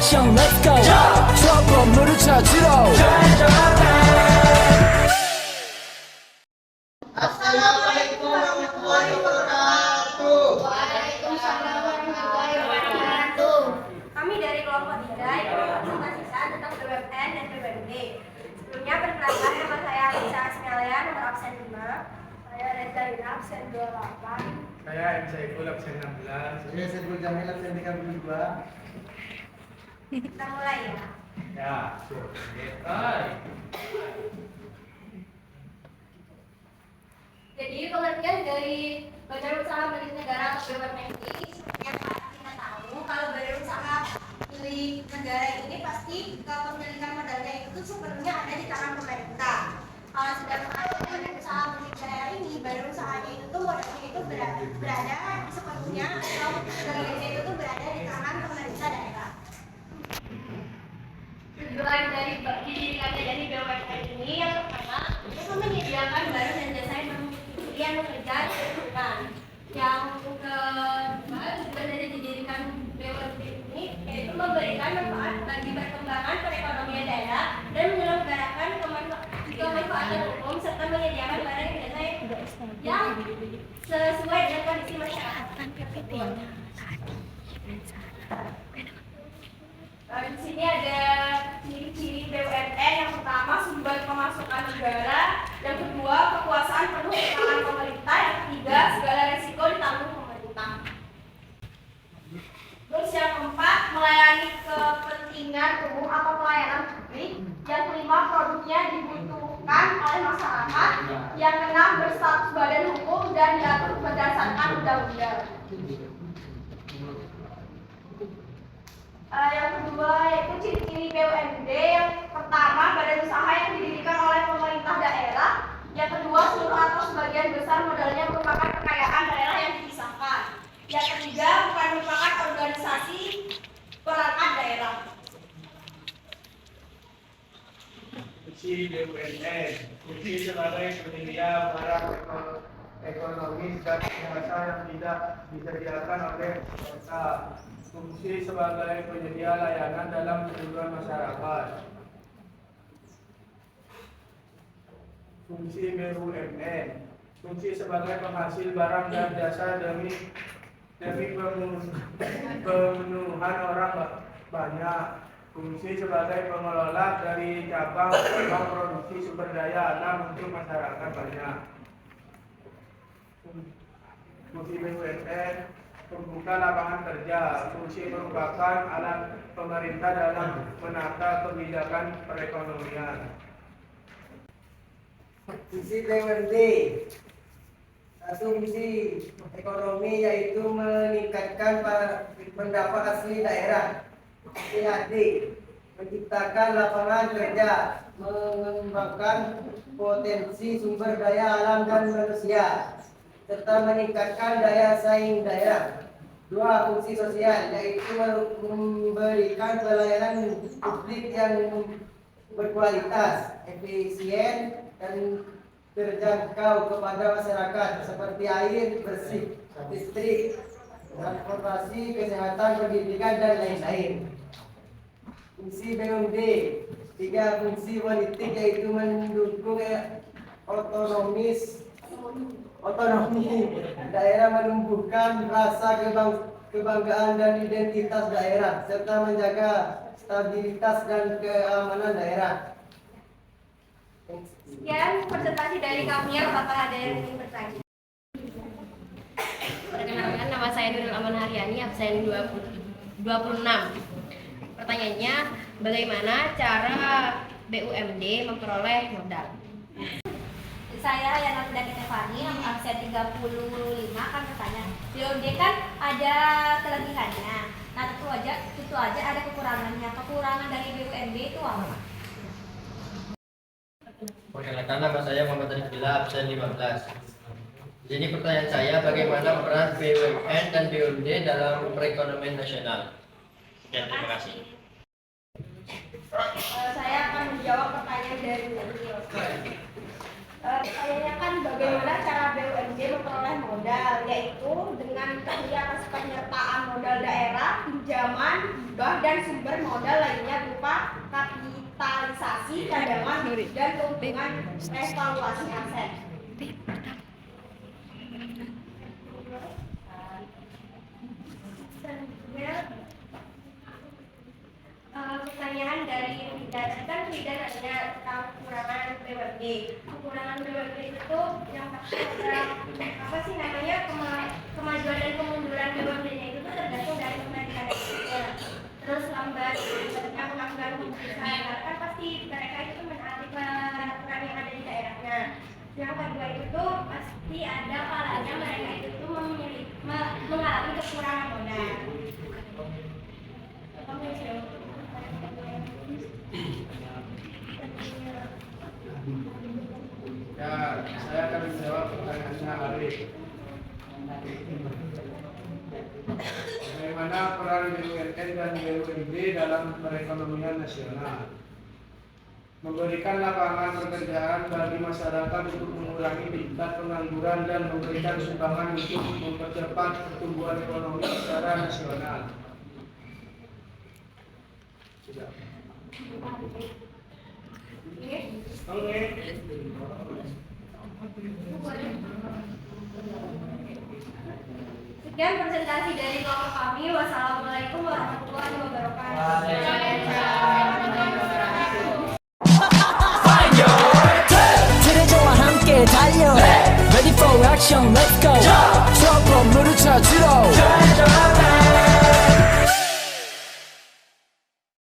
액션 let's go 저 건물을 찾으러 Assalamualaikum warahmatullahi wabarakatuh. Waalaikumsalam warahmatullahi wabarakatuh. Kami dari kelompok 3 yang melakukan sisa tentang BUMN dan BUMD. Sebelumnya perkenalkan, nama saya Alisa Asmelia, nomor absen 5. Saya Reza Ina, absen 28. Saya M. Saiful, absen 16. Saya Saiful Jamil, absen 32. Kita mulai ya. Ya, Jadi pengertian dari Badan Usaha Milik Negara atau BUMN ini seperti yang kita tahu, kalau badan usaha milik negara ini pasti kepemilikan modalnya itu sepenuhnya ada di tangan pemerintah. Kalau sedangkan badan usaha milik daerah ini, badan usahanya itu tuh modalnya itu berada sepenuhnya atau sebagiannya itu tuh berada di tangan pemerintah daerah. Tujuan dari didirikannya dari BUMN ini yang pertama itu menyediakan barang dan jasa yang mengejar keuntungan. Yang kedua, tujuan dari didirikan BUMN ini yaitu memberikan manfaat bagi perkembangan perekonomian daerah dan menyelenggarakan kemanfaatan umum serta menyediakan barang dan jasa yang sesuai dengan kondisi masyarakat. Di sini ada ciri-ciri BUMN. Yang pertama, sumber pemasukan negara. Yang kedua, kekuasaan penuh di tangan pemerintah. Yang ketiga, segala resiko ditanggung pemerintah. Terus yang keempat, melayani kepentingan umum atau pelayanan publik. Yang kelima, produknya dibutuhkan oleh masyarakat. Yang keenam, berstatus badan hukum dan diatur berdasarkan undang-undang. Yang kedua yaitu ciri-ciri BUMD. Yang pertama, badan usaha yang didirikan oleh pemerintah daerah. Yang kedua, seluruh atau sebagian besar modalnya merupakan kekayaan daerah yang dipisahkan. Yang ketiga, bukan merupakan organisasi perangkat daerah. fungsi BUMN, fungsi sebagai penyedia barang ekonomis dan jasa yang tidak disediakan oleh pemerintah. Fungsi sebagai penyedia layanan dalam kehidupan masyarakat. Fungsi BUMN, fungsi sebagai penghasil barang dan jasa demi pemenuhan orang banyak. Fungsi sebagai pengelola dari cabang produksi sumber daya alam untuk masyarakat banyak. Fungsi BUMN, membuka lapangan kerja. Fungsi merupakan alat pemerintah dalam menata kebijakan perekonomian. Fungsi BUMD. Satu, fungsi ekonomi yaitu meningkatkan pendapat asli daerah. PAD, menciptakan lapangan kerja, mengembangkan potensi sumber daya alam dan manusia, serta meningkatkan daya saing daerah. Dua, fungsi sosial yaitu memberikan pelayanan publik yang berkualitas, efisien, dan terjangkau kepada masyarakat seperti air bersih, listrik, transportasi, kesehatan, pendidikan, dan lain-lain. Fungsi BUMD. Tiga, fungsi politik yaitu mendukung otonomi daerah, menumbuhkan rasa kebanggaan dan identitas daerah, serta menjaga stabilitas dan keamanan daerah. Sekian presentasi dari kami. Apakah ada yang ingin bertanya? Perkenalkan, nama saya Nurul Aman Haryani, absen 26. Pertanyaannya, bagaimana cara BUMD memperoleh modal? Saya Yana Pidani Tefani, absen 35 akan bertanya. BUMD kan ada kelebihannya. Nah, tentu aja ada kekurangannya. Kekurangan dari BUMD itu apa? Perkenalkan, nama saya Muhammad Arif Bila, absen 15. Jadi pertanyaan saya, bagaimana peran BUMN dan BUMD dalam perekonomian nasional? Sekian, terima kasih. Saya akan menjawab pertanyaan dari beliau. Pertanyaannya kan bagaimana cara BUMD memperoleh modal, yaitu dengan terdiri atas penyertaan modal daerah, pinjaman, hibah, dan sumber modal lainnya berupa kapitalisasi, cadangan, dan keuntungan evaluasi aset. Pertanyaan dari Ridan, kan Ridan hanya tentang kekurangan BUMD. Kekurangan BUMD itu yang pasti ada apa sih namanya kemajuan dan kemunduran BUMD-nya itu tergantung dari pemerintahan daerahnya. Terus lambatnya pengambilan keputusan, kan pasti mereka itu menaati peraturan yang ada di daerahnya. Yang kedua itu pasti ada kalanya mereka itu mengalami kekurangan modal. Ya, saya akan menjawab pertanyaannya Arif. Bagaimana peran BUMN dan BUMD dalam perekonomian nasional? Memberikan lapangan pekerjaan bagi masyarakat untuk mengurangi tingkat pengangguran dan memberikan sumbangan untuk mempercepat pertumbuhan ekonomi secara nasional. Sudah. Oke. Sekian presentasi dari kelompok kami. Wassalamualaikum warahmatullahi wabarakatuh. 트레저와 함께 달려 Ready for action, let's go 트럭으로 물을 찾으러